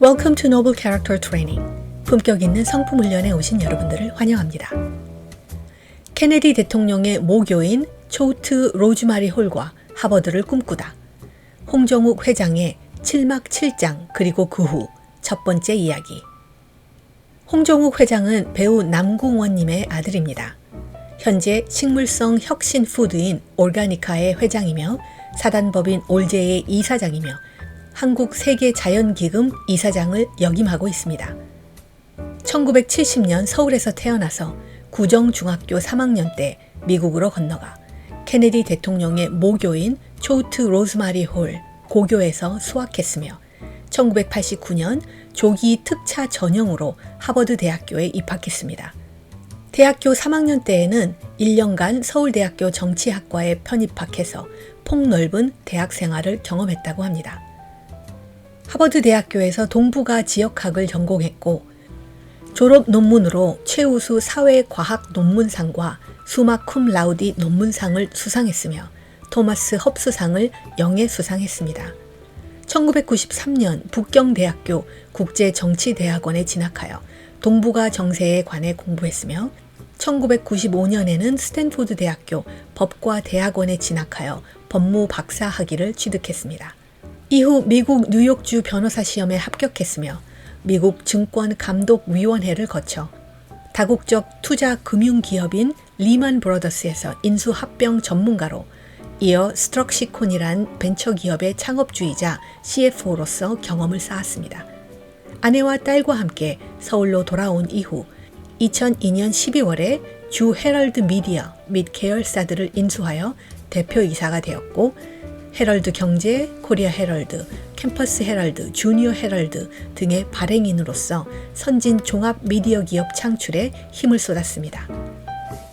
Welcome to Noble Character Training. 품격 있는 성품 훈련에 오신 여러분들을 환영합니다. 케네디 대통령의 모교인 초우트 로즈마리 홀과 하버드를 꿈꾸다. 홍정욱 회장의 7막 7장 그리고 그 후 첫 번째 이야기. 홍정욱 회장은 배우 남궁원님의 아들입니다. 현재 식물성 혁신 푸드인 올가니카의 회장이며 사단법인 올제의 이사장이며 한국세계자연기금 이사장을 역임하고 있습니다. 1970년 서울에서 태어나서 구정중학교 3학년 때 미국으로 건너가 케네디 대통령의 모교인 초우트 로즈마리 홀 고교에서 수학했으며 1989년 조기 특차 전형으로 하버드 대학교에 입학했습니다. 대학교 3학년 때에는 1년간 서울대학교 정치학과에 편입학해서 폭넓은 대학 생활을 경험했다고 합니다. 하버드 대학교에서 동북아 지역학을 전공했고 졸업 논문으로 최우수 사회과학 논문상과 수마 쿰 라우디 논문상을 수상했으며 토마스 헙스상을 영예 수상했습니다. 1993년 북경대학교 국제정치대학원에 진학하여 동북아 정세에 관해 공부했으며 1995년에는 스탠포드 대학교 법과 대학원에 진학하여 법무 박사 학위를 취득했습니다. 이후 미국 뉴욕주 변호사 시험에 합격했으며 미국 증권감독위원회를 거쳐 다국적 투자 금융기업인 리만 브러더스에서 인수합병 전문가로 이어 스트럭시콘이란 벤처기업의 창업주이자 CFO로서 경험을 쌓았습니다. 아내와 딸과 함께 서울로 돌아온 이후 2002년 12월에 주 헤럴드 미디어 및 계열사들을 인수하여 대표이사가 되었고 헤럴드 경제, 코리아 헤럴드, 캠퍼스 헤럴드, 주니어 헤럴드 등의 발행인으로서 선진 종합 미디어 기업 창출에 힘을 쏟았습니다.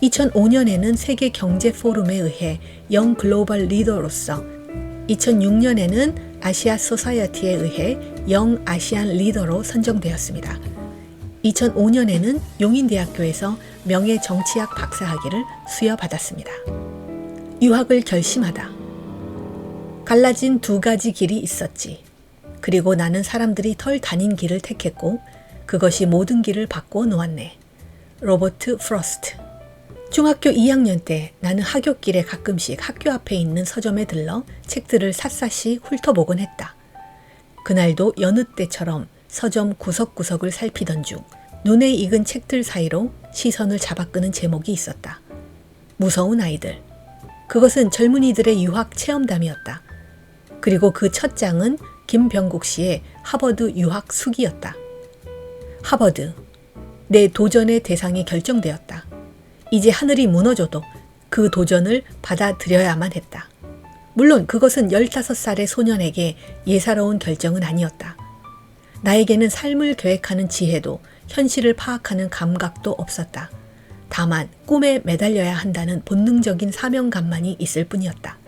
2005년에는 세계 경제 포럼에 의해 영 글로벌 리더로서 2006년에는 아시아 소사이어티에 의해 영 아시안 리더로 선정되었습니다. 2005년에는 용인대학교에서 명예정치학 박사학위를 수여받았습니다. 유학을 결심하다. 갈라진 두 가지 길이 있었지. 그리고 나는 사람들이 덜 다닌 길을 택했고 그것이 모든 길을 바꿔 놓았네. 로버트 프로스트. 중학교 2학년 때 나는 하굣길에 가끔씩 학교 앞에 있는 서점에 들러 책들을 샅샅이 훑어보곤 했다. 그날도 여느 때처럼 서점 구석구석을 살피던 중 눈에 익은 책들 사이로 시선을 잡아끄는 제목이 있었다. 무서운 아이들. 그것은 젊은이들의 유학 체험담이었다. 그리고 그 첫 장은 김병국 씨의 하버드 유학 수기였다. 하버드. 내 도전의 대상이 결정되었다. 이제 하늘이 무너져도 그 도전을 받아들여야만 했다. 물론 그것은 15살의 소년에게 예사로운 결정은 아니었다. 나에게는 삶을 계획하는 지혜도 현실을 파악하는 감각도 없었다. 다만 꿈에 매달려야 한다는 본능적인 사명감만이 있을 뿐이었다.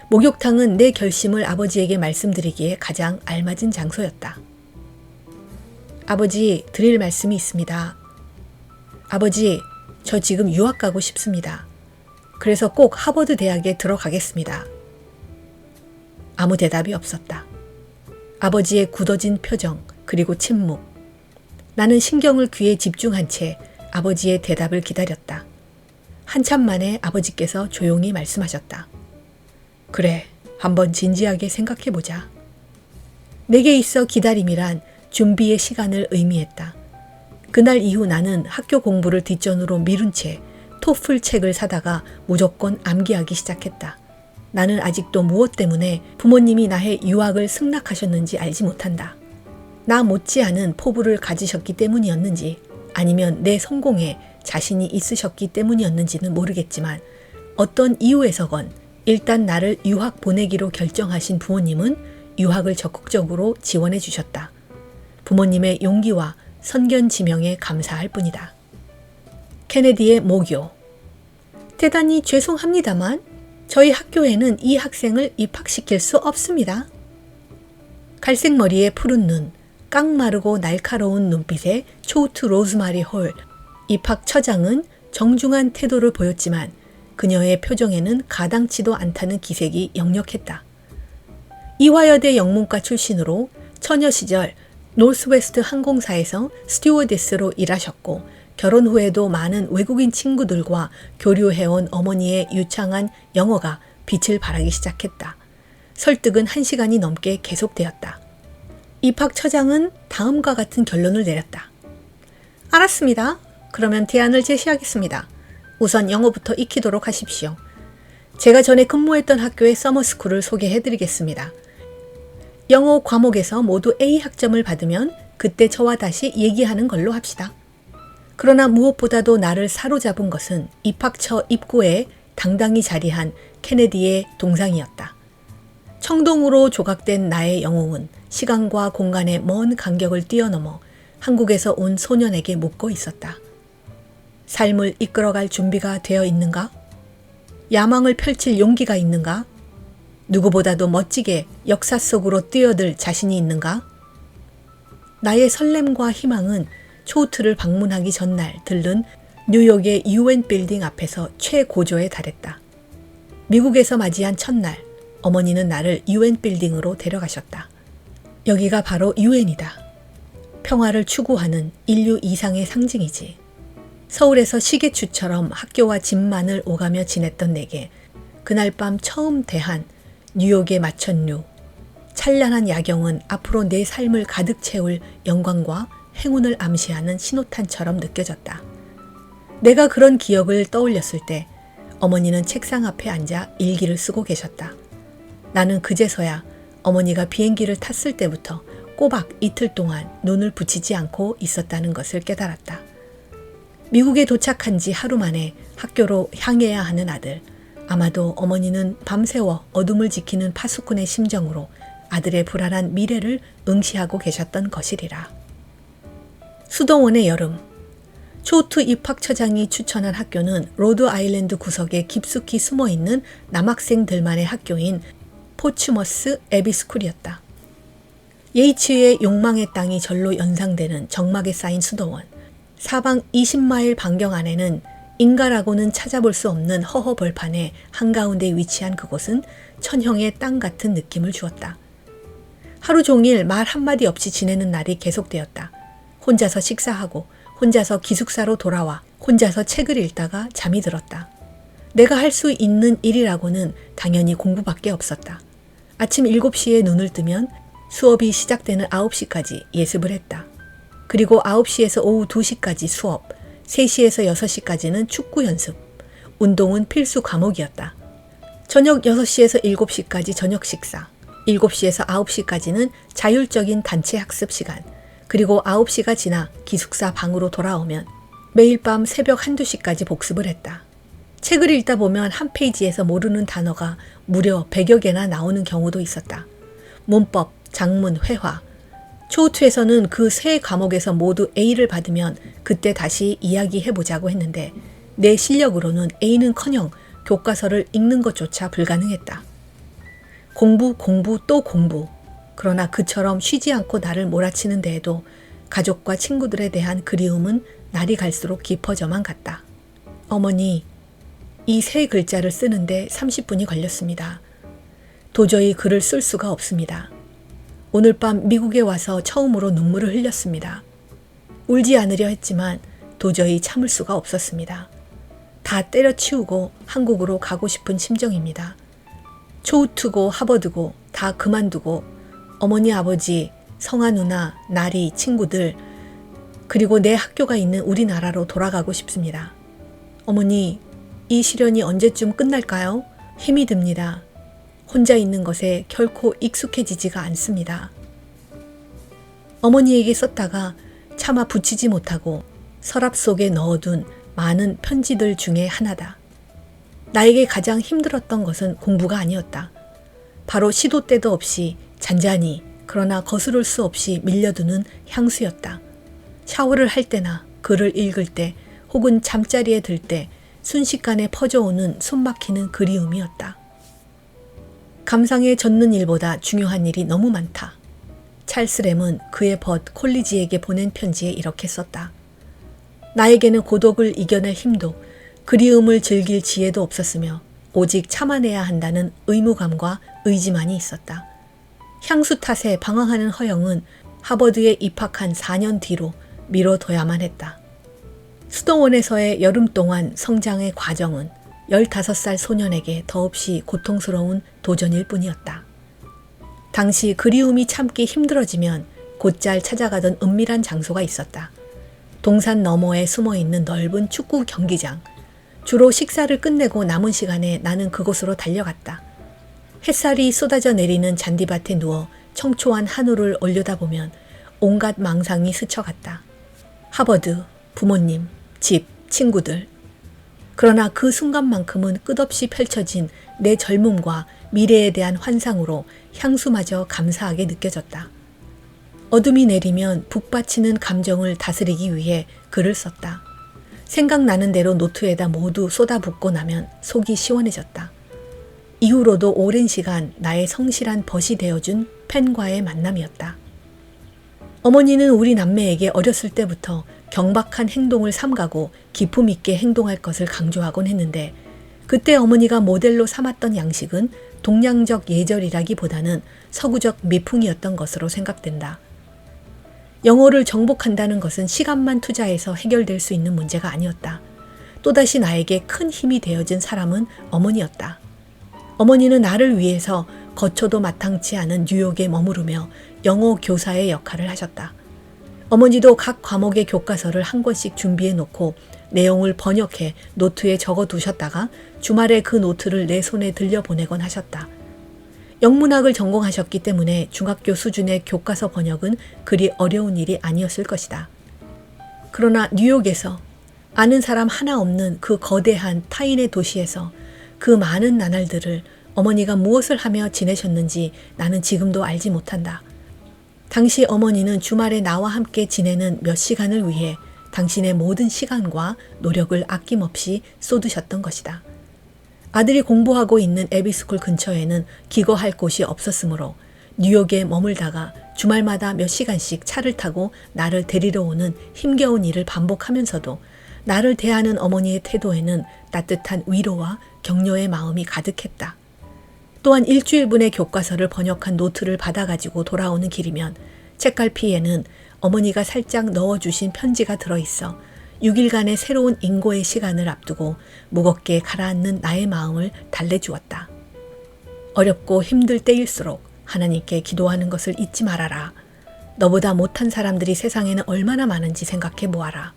목욕탕은 내 결심을 아버지에게 말씀드리기에 가장 알맞은 장소였다. 아버지, 드릴 말씀이 있습니다. 아버지, 저 지금 유학 가고 싶습니다. 그래서 꼭 하버드 대학에 들어가겠습니다. 아무 대답이 없었다. 아버지의 굳어진 표정, 그리고 침묵. 나는 신경을 귀에 집중한 채 아버지의 대답을 기다렸다. 한참 만에 아버지께서 조용히 말씀하셨다. 그래, 한번 진지하게 생각해보자. 내게 있어 기다림이란 준비의 시간을 의미했다. 그날 이후 나는 학교 공부를 뒷전으로 미룬 채 토플 책을 사다가 무조건 암기하기 시작했다. 나는 아직도 무엇 때문에 부모님이 나의 유학을 승낙하셨는지 알지 못한다. 나 못지않은 포부를 가지셨기 때문이었는지 아니면 내 성공에 자신이 있으셨기 때문이었는지는 모르겠지만 어떤 이유에서건 일단 나를 유학 보내기로 결정하신 부모님은 유학을 적극적으로 지원해 주셨다. 부모님의 용기와 선견지명에 감사할 뿐이다. 케네디의 모교. 대단히 죄송합니다만 저희 학교에는 이 학생을 입학시킬 수 없습니다. 갈색 머리에 푸른 눈, 깡마르고 날카로운 눈빛의 초우트 로즈마리 홀. 입학 처장은 정중한 태도를 보였지만 그녀의 표정에는 가당치도 않다는 기색이 역력했다. 이화여대 영문과 출신으로 처녀 시절 노스웨스트 항공사에서 스튜어디스로 일하셨고 결혼 후에도 많은 외국인 친구들과 교류해온 어머니의 유창한 영어가 빛을 발하기 시작했다. 설득은 1시간이 넘게 계속되었다. 입학 처장은 다음과 같은 결론을 내렸다. 알았습니다. 그러면 대안을 제시하겠습니다. 우선 영어부터 익히도록 하십시오. 제가 전에 근무했던 학교의 서머스쿨을 소개해드리겠습니다. 영어 과목에서 모두 A 학점을 받으면 그때 저와 다시 얘기하는 걸로 합시다. 그러나 무엇보다도 나를 사로잡은 것은 입학처 입구에 당당히 자리한 케네디의 동상이었다. 청동으로 조각된 나의 영웅은 시간과 공간의 먼 간격을 뛰어넘어 한국에서 온 소년에게 묻고 있었다. 삶을 이끌어갈 준비가 되어 있는가? 야망을 펼칠 용기가 있는가? 누구보다도 멋지게 역사 속으로 뛰어들 자신이 있는가? 나의 설렘과 희망은 초우트를 방문하기 전날 들른 뉴욕의 UN 빌딩 앞에서 최고조에 달했다. 미국에서 맞이한 첫날, 어머니는 나를 UN 빌딩으로 데려가셨다. 여기가 바로 UN이다. 평화를 추구하는 인류 이상의 상징이지. 서울에서 시계추처럼 학교와 집만을 오가며 지냈던 내게 그날 밤 처음 대한 뉴욕의 마천루, 찬란한 야경은 앞으로 내 삶을 가득 채울 영광과 행운을 암시하는 신호탄처럼 느껴졌다. 내가 그런 기억을 떠올렸을 때 어머니는 책상 앞에 앉아 일기를 쓰고 계셨다. 나는 그제서야 어머니가 비행기를 탔을 때부터 꼬박 이틀 동안 눈을 붙이지 않고 있었다는 것을 깨달았다. 미국에 도착한 지 하루 만에 학교로 향해야 하는 아들. 아마도 어머니는 밤새워 어둠을 지키는 파수꾼의 심정으로 아들의 불안한 미래를 응시하고 계셨던 것이리라. 수동원의 여름. 초우트 입학처장이 추천한 학교는 로드아일랜드 구석에 깊숙이 숨어있는 남학생들만의 학교인 포츠머스 에비스쿨이었다. 예이츠의 욕망의 땅이 절로 연상되는 적막에 쌓인 수도원. 사방 20마일 반경 안에는 인가라고는 찾아볼 수 없는 허허벌판의 한가운데 위치한 그곳은 천형의 땅 같은 느낌을 주었다. 하루 종일 말 한마디 없이 지내는 날이 계속되었다. 혼자서 식사하고 혼자서 기숙사로 돌아와 혼자서 책을 읽다가 잠이 들었다. 내가 할 수 있는 일이라고는 당연히 공부밖에 없었다. 아침 7시에 눈을 뜨면 수업이 시작되는 9시까지 예습을 했다. 그리고 9시에서 오후 2시까지 수업, 3시에서 6시까지는 축구 연습, 운동은 필수 과목이었다. 저녁 6시에서 7시까지 저녁 식사, 7시에서 9시까지는 자율적인 단체 학습 시간, 그리고 9시가 지나 기숙사 방으로 돌아오면 매일 밤 새벽 1~2시까지 복습을 했다. 책을 읽다 보면 한 페이지에서 모르는 단어가 무려 100여 개나 나오는 경우도 있었다. 문법, 작문, 회화. 초우트에서는 그 세 과목에서 모두 A를 받으면 그때 다시 이야기해보자고 했는데 내 실력으로는 A는커녕 교과서를 읽는 것조차 불가능했다. 공부 또 공부. 그러나 그처럼 쉬지 않고 나를 몰아치는 데에도 가족과 친구들에 대한 그리움은 날이 갈수록 깊어져만 갔다. 어머니, 이 세 글자를 쓰는데 30분이 걸렸습니다. 도저히 글을 쓸 수가 없습니다. 오늘 밤 미국에 와서 처음으로 눈물을 흘렸습니다. 울지 않으려 했지만 도저히 참을 수가 없었습니다. 다 때려치우고 한국으로 가고 싶은 심정입니다. 초우트고 하버드고 다 그만두고 어머니 아버지, 성아 누나, 나리, 친구들 그리고 내 학교가 있는 우리나라로 돌아가고 싶습니다. 어머니, 이 시련이 언제쯤 끝날까요? 힘이 듭니다. 혼자 있는 것에 결코 익숙해지지가 않습니다. 어머니에게 썼다가 차마 붙이지 못하고 서랍 속에 넣어둔 많은 편지들 중에 하나다. 나에게 가장 힘들었던 것은 공부가 아니었다. 바로 시도 때도 없이 잔잔히 그러나 거스를 수 없이 밀려드는 향수였다. 샤워를 할 때나 글을 읽을 때 혹은 잠자리에 들 때 순식간에 퍼져오는 숨막히는 그리움이었다. 감상에 젖는 일보다 중요한 일이 너무 많다. 찰스 램은 그의 벗 콜리지에게 보낸 편지에 이렇게 썼다. 나에게는 고독을 이겨낼 힘도 그리움을 즐길 지혜도 없었으며 오직 참아내야 한다는 의무감과 의지만이 있었다. 향수 탓에 방황하는 허영은 하버드에 입학한 4년 뒤로 미뤄둬야만 했다. 수도원에서의 여름 동안 성장의 과정은 15살 소년에게 더없이 고통스러운 도전일 뿐이었다. 당시 그리움이 참기 힘들어지면 곧잘 찾아가던 은밀한 장소가 있었다. 동산 너머에 숨어있는 넓은 축구 경기장. 주로 식사를 끝내고 남은 시간에 나는 그곳으로 달려갔다. 햇살이 쏟아져 내리는 잔디밭에 누워 청초한 하늘을 올려다보면 온갖 망상이 스쳐갔다. 하버드, 부모님, 집, 친구들. 그러나 그 순간만큼은 끝없이 펼쳐진 내 젊음과 미래에 대한 환상으로 향수마저 감사하게 느껴졌다. 어둠이 내리면 북받치는 감정을 다스리기 위해 글을 썼다. 생각나는 대로 노트에다 모두 쏟아붓고 나면 속이 시원해졌다. 이후로도 오랜 시간 나의 성실한 벗이 되어준 펜과의 만남이었다. 어머니는 우리 남매에게 어렸을 때부터 경박한 행동을 삼가고 기품 있게 행동할 것을 강조하곤 했는데 그때 어머니가 모델로 삼았던 양식은 동양적 예절이라기보다는 서구적 미풍이었던 것으로 생각된다. 영어를 정복한다는 것은 시간만 투자해서 해결될 수 있는 문제가 아니었다. 또다시 나에게 큰 힘이 되어준 사람은 어머니였다. 어머니는 나를 위해서 거처도 마땅치 않은 뉴욕에 머무르며 영어 교사의 역할을 하셨다. 어머니도 각 과목의 교과서를 한 권씩 준비해 놓고 내용을 번역해 노트에 적어 두셨다가 주말에 그 노트를 내 손에 들려보내곤 하셨다. 영문학을 전공하셨기 때문에 중학교 수준의 교과서 번역은 그리 어려운 일이 아니었을 것이다. 그러나 뉴욕에서 아는 사람 하나 없는 그 거대한 타인의 도시에서 그 많은 나날들을 어머니가 무엇을 하며 지내셨는지 나는 지금도 알지 못한다. 당시 어머니는 주말에 나와 함께 지내는 몇 시간을 위해 당신의 모든 시간과 노력을 아낌없이 쏟으셨던 것이다. 아들이 공부하고 있는 에비스쿨 근처에는 기거할 곳이 없었으므로 뉴욕에 머물다가 주말마다 몇 시간씩 차를 타고 나를 데리러 오는 힘겨운 일을 반복하면서도 나를 대하는 어머니의 태도에는 따뜻한 위로와 격려의 마음이 가득했다. 또한 일주일분의 교과서를 번역한 노트를 받아가지고 돌아오는 길이면 책갈피에는 어머니가 살짝 넣어주신 편지가 들어있어 6일간의 새로운 인고의 시간을 앞두고 무겁게 가라앉는 나의 마음을 달래주었다. 어렵고 힘들 때일수록 하나님께 기도하는 것을 잊지 말아라. 너보다 못한 사람들이 세상에는 얼마나 많은지 생각해 보아라.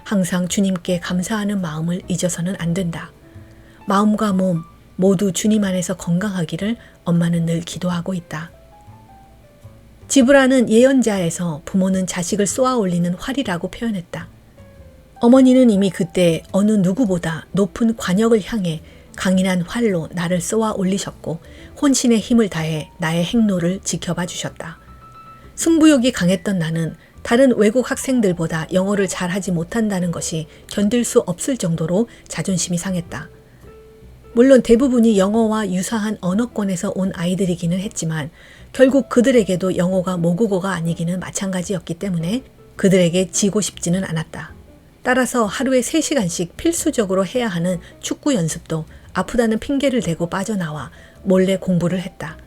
항상 주님께 감사하는 마음을 잊어서는 안 된다. 마음과 몸 모두 주님 안에서 건강하기를 엄마는 늘 기도하고 있다. 지브라는 예언자에서 부모는 자식을 쏘아 올리는 활이라고 표현했다. 어머니는 이미 그때 어느 누구보다 높은 관역을 향해 강인한 활로 나를 쏘아 올리셨고 혼신의 힘을 다해 나의 행로를 지켜봐 주셨다. 승부욕이 강했던 나는 다른 외국 학생들보다 영어를 잘하지 못한다는 것이 견딜 수 없을 정도로 자존심이 상했다. 물론 대부분이 영어와 유사한 언어권에서 온 아이들이기는 했지만 결국 그들에게도 영어가 모국어가 아니기는 마찬가지였기 때문에 그들에게 지고 싶지는 않았다. 따라서 하루에 3시간씩 필수적으로 해야 하는 축구 연습도 아프다는 핑계를 대고 빠져나와 몰래 공부를 했다.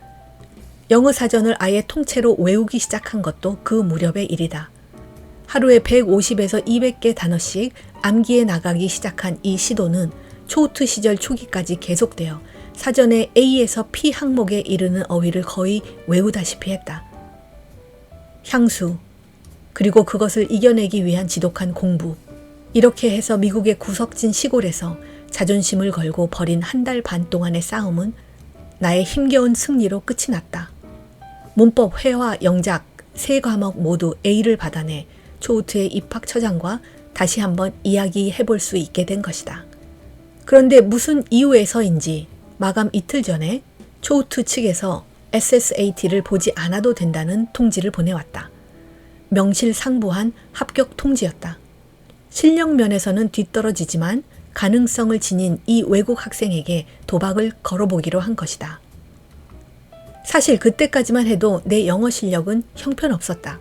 영어 사전을 아예 통째로 외우기 시작한 것도 그 무렵의 일이다. 하루에 150에서 200개 단어씩 암기해 나가기 시작한 이 시도는 초우트 시절 초기까지 계속되어 사전에 A에서 P 항목에 이르는 어휘를 거의 외우다시피 했다. 향수, 그리고 그것을 이겨내기 위한 지독한 공부. 이렇게 해서 미국의 구석진 시골에서 자존심을 걸고 벌인 1달 반 동안의 싸움은 나의 힘겨운 승리로 끝이 났다. 문법, 회화, 영작 3과목 모두 A를 받아내 초우트의 입학처장과 다시 한번 이야기해 볼 수 있게 된 것이다. 그런데 무슨 이유에서인지 마감 이틀 전에 초우트 측에서 SSAT를 보지 않아도 된다는 통지를 보내왔다. 명실상부한 합격 통지였다. 실력 면에서는 뒤떨어지지만 가능성을 지닌 이 외국 학생에게 도박을 걸어보기로 한 것이다. 사실 그때까지만 해도 내 영어 실력은 형편없었다.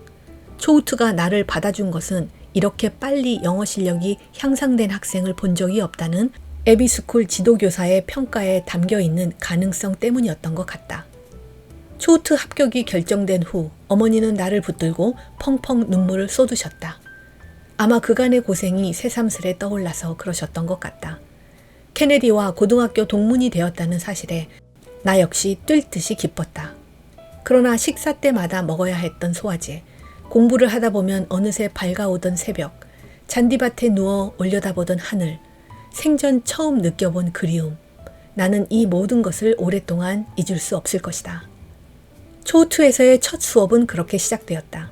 초우트가 나를 받아준 것은 이렇게 빨리 영어 실력이 향상된 학생을 본 적이 없다는 에비스쿨 지도교사의 평가에 담겨있는 가능성 때문이었던 것 같다. 초우트 합격이 결정된 후 어머니는 나를 붙들고 펑펑 눈물을 쏟으셨다. 아마 그간의 고생이 새삼스레 떠올라서 그러셨던 것 같다. 케네디와 고등학교 동문이 되었다는 사실에 나 역시 뛸 듯이 기뻤다. 그러나 식사 때마다 먹어야 했던 소화제, 공부를 하다 보면 어느새 밝아오던 새벽, 잔디밭에 누워 올려다보던 하늘, 생전 처음 느껴본 그리움, 나는 이 모든 것을 오랫동안 잊을 수 없을 것이다. 초우트에서의 첫 수업은 그렇게 시작되었다.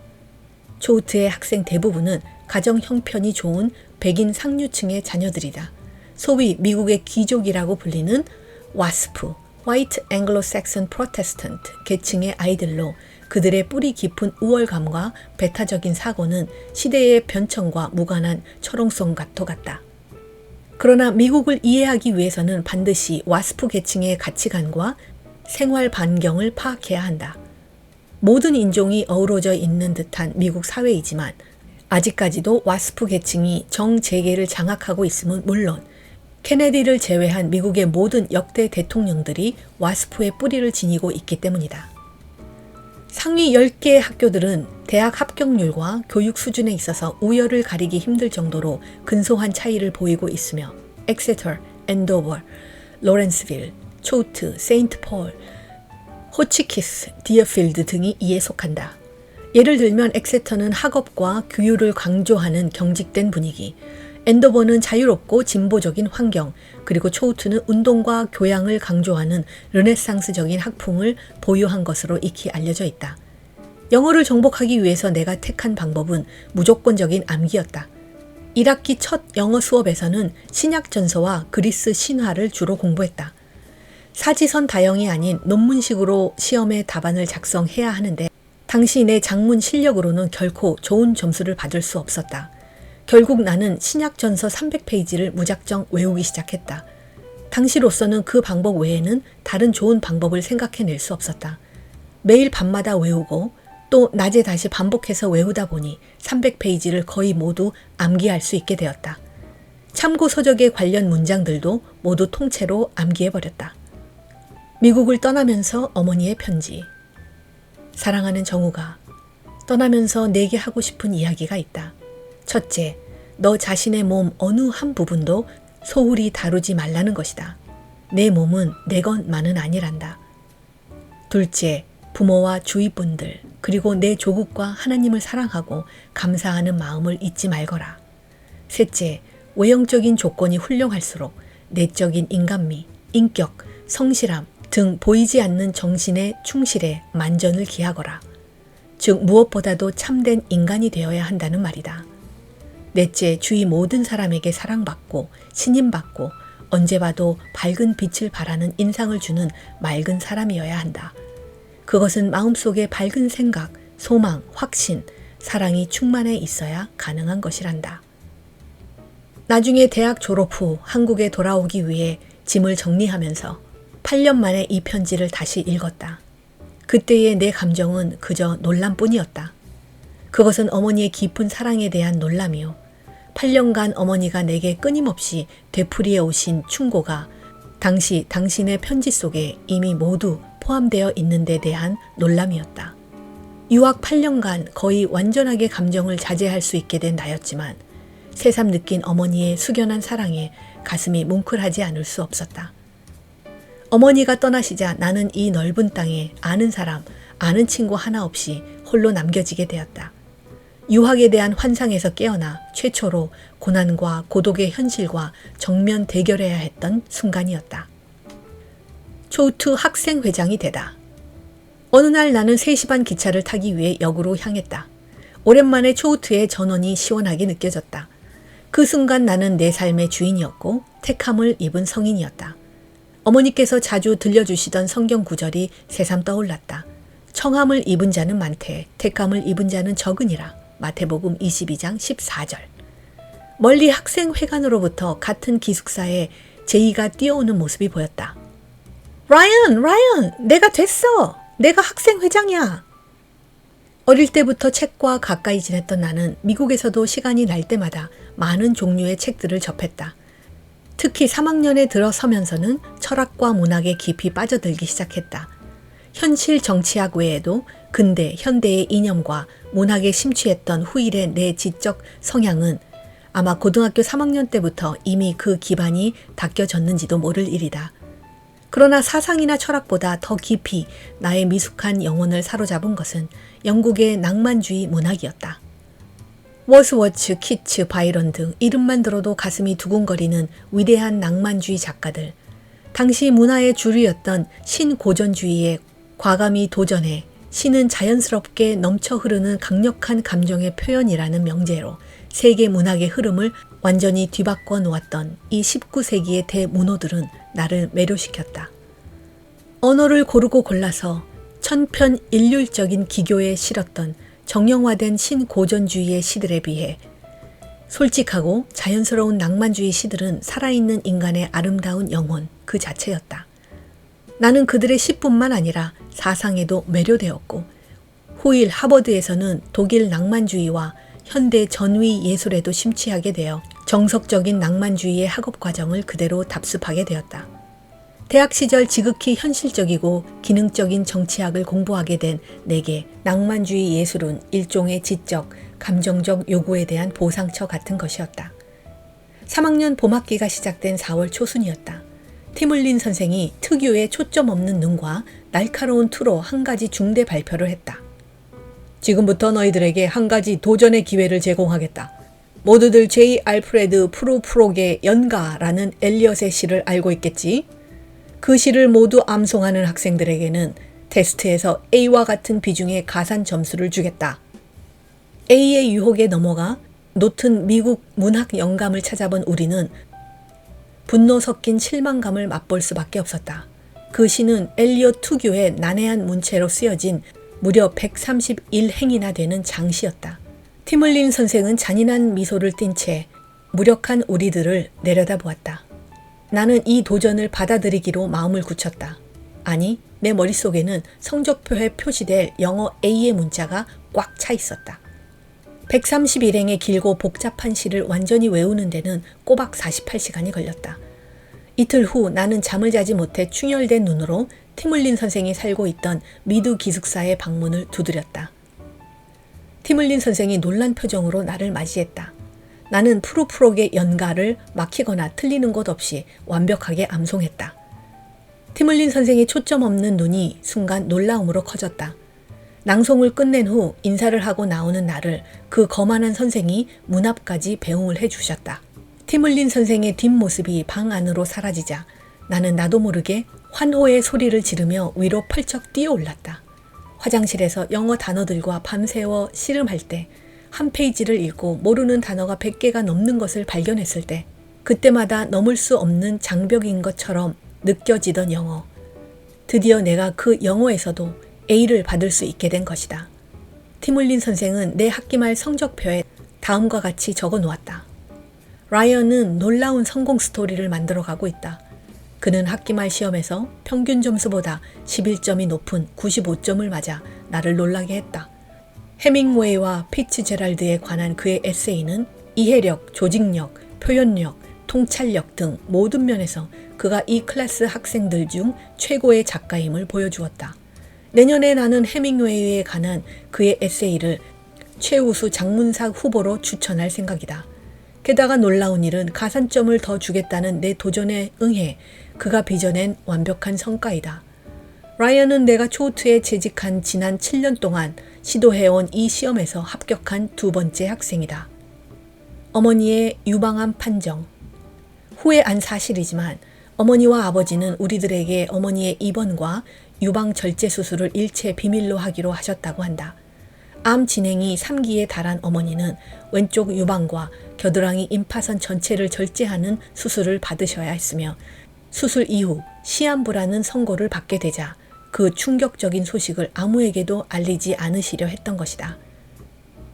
초우트의 학생 대부분은 가정 형편이 좋은 백인 상류층의 자녀들이다. 소위 미국의 귀족이라고 불리는 와스프, White Anglo-Saxon Protestant 계층의 아이들로 그들의 뿌리 깊은 우월감과 배타적인 사고는 시대의 변천과 무관한 철옹성과도 같다. 그러나 미국을 이해하기 위해서는 반드시 와스프 계층의 가치관과 생활 반경을 파악해야 한다. 모든 인종이 어우러져 있는 듯한 미국 사회이지만 아직까지도 와스프 계층이 정재계를 장악하고 있음은 물론 케네디를 제외한 미국의 모든 역대 대통령들이 와스프의 뿌리를 지니고 있기 때문이다. 상위 10개의 학교들은 대학 합격률과 교육 수준에 있어서 우열을 가리기 힘들 정도로 근소한 차이를 보이고 있으며 엑세터, 앤도버, 로렌스빌, 초우트, 세인트 폴, 호치키스, 디어필드 등이 이에 속한다. 예를 들면 엑세터는 학업과 규율을 강조하는 경직된 분위기, 앤도버는 자유롭고 진보적인 환경, 그리고 초우트는 운동과 교양을 강조하는 르네상스적인 학풍을 보유한 것으로 익히 알려져 있다. 영어를 정복하기 위해서 내가 택한 방법은 무조건적인 암기였다. 1학기 첫 영어 수업에서는 신약 전서와 그리스 신화를 주로 공부했다. 사지선 다형이 아닌 논문식으로 시험의 답안을 작성해야 하는데 당시 내 작문 실력으로는 결코 좋은 점수를 받을 수 없었다. 결국 나는 신약 전서 300페이지를 무작정 외우기 시작했다. 당시로서는 그 방법 외에는 다른 좋은 방법을 생각해낼 수 없었다. 매일 밤마다 외우고 또 낮에 다시 반복해서 외우다 보니 300페이지를 거의 모두 암기할 수 있게 되었다. 참고 서적의 관련 문장들도 모두 통째로 암기해버렸다. 미국을 떠나면서 어머니의 편지. 사랑하는 정우가, 떠나면서 내게 하고 싶은 이야기가 있다. 첫째, 너 자신의 몸 어느 한 부분도 소홀히 다루지 말라는 것이다. 내 몸은 내 것만은 아니란다. 둘째, 부모와 주위 분들, 그리고 내 조국과 하나님을 사랑하고 감사하는 마음을 잊지 말거라. 셋째, 외형적인 조건이 훌륭할수록 내적인 인간미, 인격, 성실함 등 보이지 않는 정신의 충실에 만전을 기하거라. 즉 무엇보다도 참된 인간이 되어야 한다는 말이다. 넷째, 주위 모든 사람에게 사랑받고 신임받고 언제 봐도 밝은 빛을 발하는 인상을 주는 맑은 사람이어야 한다. 그것은 마음속에 밝은 생각, 소망, 확신, 사랑이 충만해 있어야 가능한 것이란다. 나중에 대학 졸업 후 한국에 돌아오기 위해 짐을 정리하면서 8년 만에 이 편지를 다시 읽었다. 그때의 내 감정은 그저 놀람뿐이었다. 그것은 어머니의 깊은 사랑에 대한 놀람이요. 8년간 어머니가 내게 끊임없이 되풀이해 오신 충고가 당시 당신의 편지 속에 이미 모두 포함되어 있는 데 대한 놀람이었다. 유학 8년간 거의 완전하게 감정을 자제할 수 있게 된 나였지만 새삼 느낀 어머니의 숙연한 사랑에 가슴이 뭉클하지 않을 수 없었다. 어머니가 떠나시자 나는 이 넓은 땅에 아는 사람, 아는 친구 하나 없이 홀로 남겨지게 되었다. 유학에 대한 환상에서 깨어나 최초로 고난과 고독의 현실과 정면 대결해야 했던 순간이었다. 초우트 학생회장이 되다. 어느 날 나는 3시 반 기차를 타기 위해 역으로 향했다. 오랜만에 초우트의 전원이 시원하게 느껴졌다. 그 순간 나는 내 삶의 주인이었고 택함을 입은 성인이었다. 어머니께서 자주 들려주시던 성경 구절이 새삼 떠올랐다. 청함을 입은 자는 많되 택함을 입은 자는 적으니라. 마태복음 22장 14절. 멀리 학생회관으로부터 같은 기숙사에 제이가 뛰어오는 모습이 보였다. 라이언! 내가 됐어! 내가 학생회장이야! 어릴 때부터 책과 가까이 지냈던 나는 미국에서도 시간이 날 때마다 많은 종류의 책들을 접했다. 특히 3학년에 들어서면서는 철학과 문학에 깊이 빠져들기 시작했다. 현실 정치학 외에도 근대, 현대의 이념과 문학에 심취했던 후일의 내 지적 성향은 아마 고등학교 3학년 때부터 이미 그 기반이 닦여졌는지도 모를 일이다. 그러나 사상이나 철학보다 더 깊이 나의 미숙한 영혼을 사로잡은 것은 영국의 낭만주의 문학이었다. 워스워츠, 키츠, 바이런 등 이름만 들어도 가슴이 두근거리는 위대한 낭만주의 작가들, 당시 문화의 주류였던 신고전주의에 과감히 도전해 시는 자연스럽게 넘쳐 흐르는 강력한 감정의 표현이라는 명제로 세계 문학의 흐름을 완전히 뒤바꿔 놓았던 이 19세기의 대문호들은 나를 매료시켰다. 언어를 고르고 골라서 천편일률적인 기교에 실었던 정형화된 신고전주의의 시들에 비해 솔직하고 자연스러운 낭만주의 시들은 살아있는 인간의 아름다운 영혼 그 자체였다. 나는 그들의 시뿐만 아니라 사상에도 매료되었고 후일 하버드에서는 독일 낭만주의와 현대 전위 예술에도 심취하게 되어 정석적인 낭만주의의 학업 과정을 그대로 답습하게 되었다. 대학 시절 지극히 현실적이고 기능적인 정치학을 공부하게 된 내게 낭만주의 예술은 일종의 지적, 감정적 요구에 대한 보상처 같은 것이었다. 3학년 봄학기가 시작된 4월 초순이었다. 티물린 선생이 특유의 초점 없는 눈과 날카로운 투로 한 가지 중대 발표를 했다. 지금부터 너희들에게 한 가지 도전의 기회를 제공하겠다. 모두들 J. 알프레드 프루프록의 연가라는 엘리엇의 시를 알고 있겠지? 그 시를 모두 암송하는 학생들에게는 테스트에서 A와 같은 비중의 가산 점수를 주겠다. A의 유혹에 넘어가 노튼 미국 문학 영감을 찾아본 우리는 분노 섞인 실망감을 맛볼 수밖에 없었다. 그 시는 엘리엇 특유의 난해한 문체로 쓰여진 무려 131행이나 되는 장시였다. 티물린 선생은 잔인한 미소를 띤 채 무력한 우리들을 내려다보았다. 나는 이 도전을 받아들이기로 마음을 굳혔다. 아니, 내 머릿속에는 성적표에 표시될 영어 A의 문자가 꽉 차 있었다. 131행의 길고 복잡한 시를 완전히 외우는 데는 꼬박 48시간이 걸렸다. 이틀 후 나는 잠을 자지 못해 충혈된 눈으로 티물린 선생이 살고 있던 미드 기숙사의 방문을 두드렸다. 티물린 선생이 놀란 표정으로 나를 맞이했다. 나는 프루프록의 연가를 막히거나 틀리는 것 없이 완벽하게 암송했다. 티물린 선생의 초점 없는 눈이 순간 놀라움으로 커졌다. 낭송을 끝낸 후 인사를 하고 나오는 나를 그 거만한 선생이 문 앞까지 배웅을 해주셨다. 티물린 선생의 뒷모습이 방 안으로 사라지자 나는 나도 모르게 환호의 소리를 지르며 위로 펄쩍 뛰어올랐다. 화장실에서 영어 단어들과 밤새워 씨름할 때, 한 페이지를 읽고 모르는 단어가 100개가 넘는 것을 발견했을 때, 그때마다 넘을 수 없는 장벽인 것처럼 느껴지던 영어. 드디어 내가 그 영어에서도 A를 받을 수 있게 된 것이다. 티물린 선생은 내 학기말 성적표에 다음과 같이 적어 놓았다. 라이언은 놀라운 성공 스토리를 만들어가고 있다. 그는 학기말 시험에서 평균 점수보다 11점이 높은 95점을 맞아 나를 놀라게 했다. 해밍웨이와 피츠제랄드에 관한 그의 에세이는 이해력, 조직력, 표현력, 통찰력 등 모든 면에서 그가 이 클래스 학생들 중 최고의 작가임을 보여주었다. 내년에 나는 해밍웨이에 관한 그의 에세이를 최우수 장문사 후보로 추천할 생각이다. 게다가 놀라운 일은 가산점을 더 주겠다는 내 도전에 응해 그가 빚어낸 완벽한 성과이다. 라이언은 내가 초우트에 재직한 지난 7년 동안 시도해온 이 시험에서 합격한 두 번째 학생이다. 어머니의 유방암 판정. 후회한 사실이지만 어머니와 아버지는 우리들에게 어머니의 입원과 유방 절제 수술을 일체 비밀로 하기로 하셨다고 한다. 암 진행이 3기에 달한 어머니는 왼쪽 유방과 겨드랑이 임파선 전체를 절제하는 수술을 받으셔야 했으며 수술 이후 시한부라는 선고를 받게 되자 그 충격적인 소식을 아무에게도 알리지 않으시려 했던 것이다.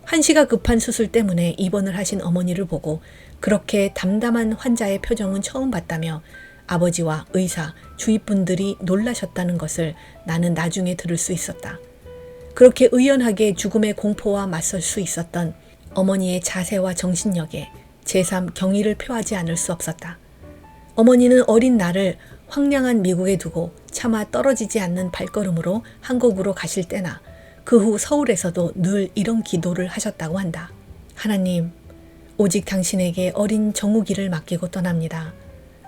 한시가 급한 수술 때문에 입원을 하신 어머니를 보고 그렇게 담담한 환자의 표정은 처음 봤다며 아버지와 의사, 주위 분들이 놀라셨다는 것을 나는 나중에 들을 수 있었다. 그렇게 의연하게 죽음의 공포와 맞설 수 있었던 어머니의 자세와 정신력에 제3 경의를 표하지 않을 수 없었다. 어머니는 어린 나를 황량한 미국에 두고 차마 떨어지지 않는 발걸음으로 한국으로 가실 때나 그 후 서울에서도 늘 이런 기도를 하셨다고 한다. 하나님, 오직 당신에게 어린 정욱이를 맡기고 떠납니다.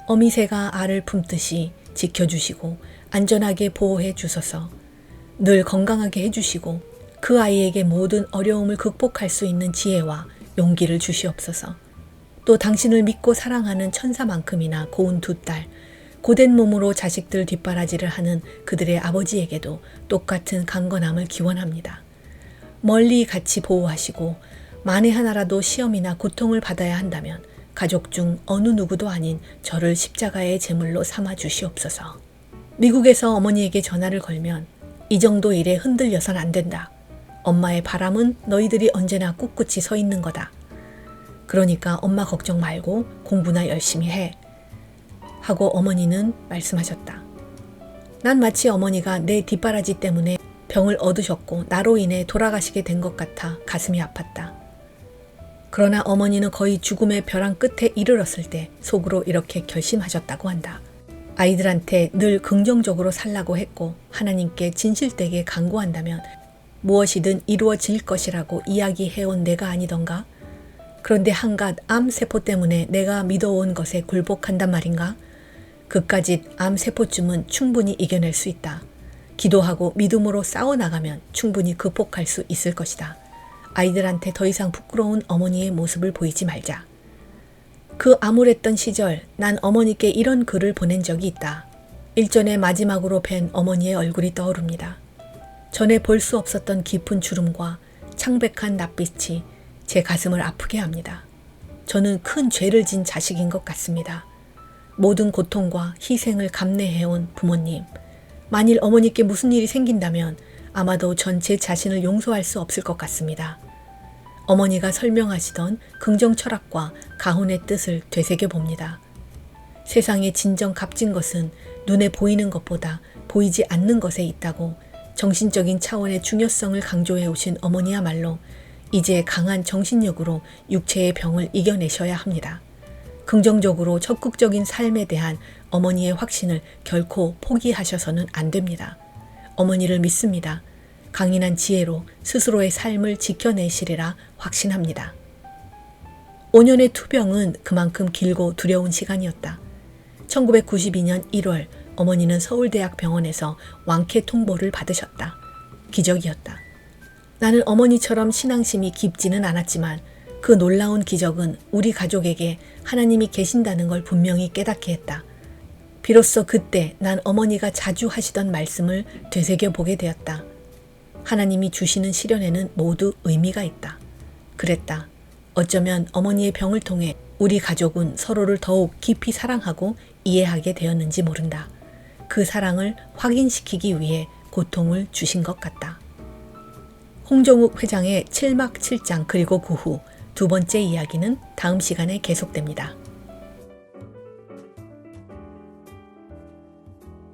어미새가 알을 품듯이 지켜주시고 안전하게 보호해 주소서. 늘 건강하게 해주시고 그 아이에게 모든 어려움을 극복할 수 있는 지혜와 용기를 주시옵소서. 또 당신을 믿고 사랑하는 천사만큼이나 고운 두 딸, 고된 몸으로 자식들 뒷바라지를 하는 그들의 아버지에게도 똑같은 강건함을 기원합니다. 멀리 같이 보호하시고 만에 하나라도 시험이나 고통을 받아야 한다면 가족 중 어느 누구도 아닌 저를 십자가의 제물로 삼아 주시옵소서. 미국에서 어머니에게 전화를 걸면 이 정도 일에 흔들려선 안 된다. 엄마의 바람은 너희들이 언제나 꿋꿋이 서 있는 거다. 그러니까 엄마 걱정 말고 공부나 열심히 해. 하고 어머니는 말씀하셨다. 난 마치 어머니가 내 뒷바라지 때문에 병을 얻으셨고 나로 인해 돌아가시게 된 것 같아 가슴이 아팠다. 그러나 어머니는 거의 죽음의 벼랑 끝에 이르렀을 때 속으로 이렇게 결심하셨다고 한다. 아이들한테 늘 긍정적으로 살라고 했고 하나님께 진실되게 간구한다면 무엇이든 이루어질 것이라고 이야기해온 내가 아니던가? 그런데 한갓 암세포 때문에 내가 믿어온 것에 굴복한단 말인가? 그까짓 암세포쯤은 충분히 이겨낼 수 있다. 기도하고 믿음으로 싸워나가면 충분히 극복할 수 있을 것이다. 아이들한테 더 이상 부끄러운 어머니의 모습을 보이지 말자. 그 암울했던 시절 난 어머니께 이런 글을 보낸 적이 있다. 일전에 마지막으로 뵌 어머니의 얼굴이 떠오릅니다. 전에 볼 수 없었던 깊은 주름과 창백한 낯빛이 제 가슴을 아프게 합니다. 저는 큰 죄를 진 자식인 것 같습니다. 모든 고통과 희생을 감내해온 부모님. 만일 어머니께 무슨 일이 생긴다면 아마도 전 제 자신을 용서할 수 없을 것 같습니다. 어머니가 설명하시던 긍정 철학과 가훈의 뜻을 되새겨 봅니다. 세상에 진정 값진 것은 눈에 보이는 것보다 보이지 않는 것에 있다고 정신적인 차원의 중요성을 강조해 오신 어머니야말로 이제 강한 정신력으로 육체의 병을 이겨내셔야 합니다. 긍정적으로 적극적인 삶에 대한 어머니의 확신을 결코 포기하셔서는 안 됩니다. 어머니를 믿습니다. 강인한 지혜로 스스로의 삶을 지켜내시리라 확신합니다. 5년의 투병은 그만큼 길고 두려운 시간이었다. 1992년 1월 어머니는 서울대학병원에서 완쾌 통보를 받으셨다. 기적이었다. 나는 어머니처럼 신앙심이 깊지는 않았지만 그 놀라운 기적은 우리 가족에게 하나님이 계신다는 걸 분명히 깨닫게 했다. 비로소 그때 난 어머니가 자주 하시던 말씀을 되새겨 보게 되었다. 하나님이 주시는 시련에는 모두 의미가 있다. 그랬다. 어쩌면 어머니의 병을 통해 우리 가족은 서로를 더욱 깊이 사랑하고 이해하게 되었는지 모른다. 그 사랑을 확인시키기 위해 고통을 주신 것 같다. 홍정욱 회장의 7막 7장 그리고 그 후 두 번째 이야기는 다음 시간에 계속됩니다.